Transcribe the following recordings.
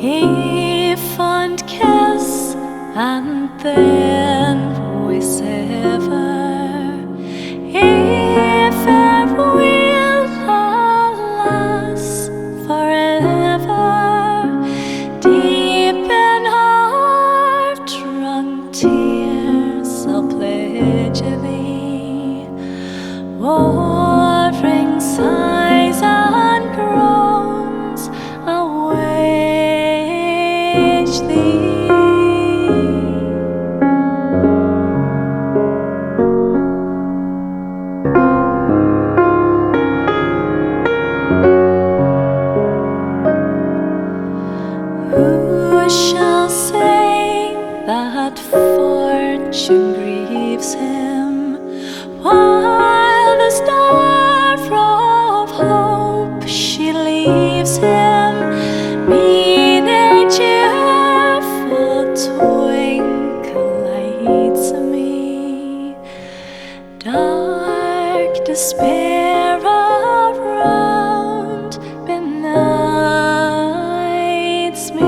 A fond kiss and then we sever. A farewell, alas, forever. Deep in heart-wrung tears I'll pledge thee, watering sighs and groans I'll wage thee. Who shall say that fortune grieves him, while the star of hope she leaves him? Mean a cheerful twinkle lights me, dark despair around benights me.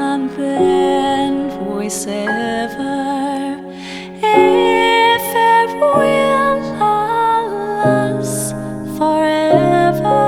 And then we sever. If farewell, alas, forever.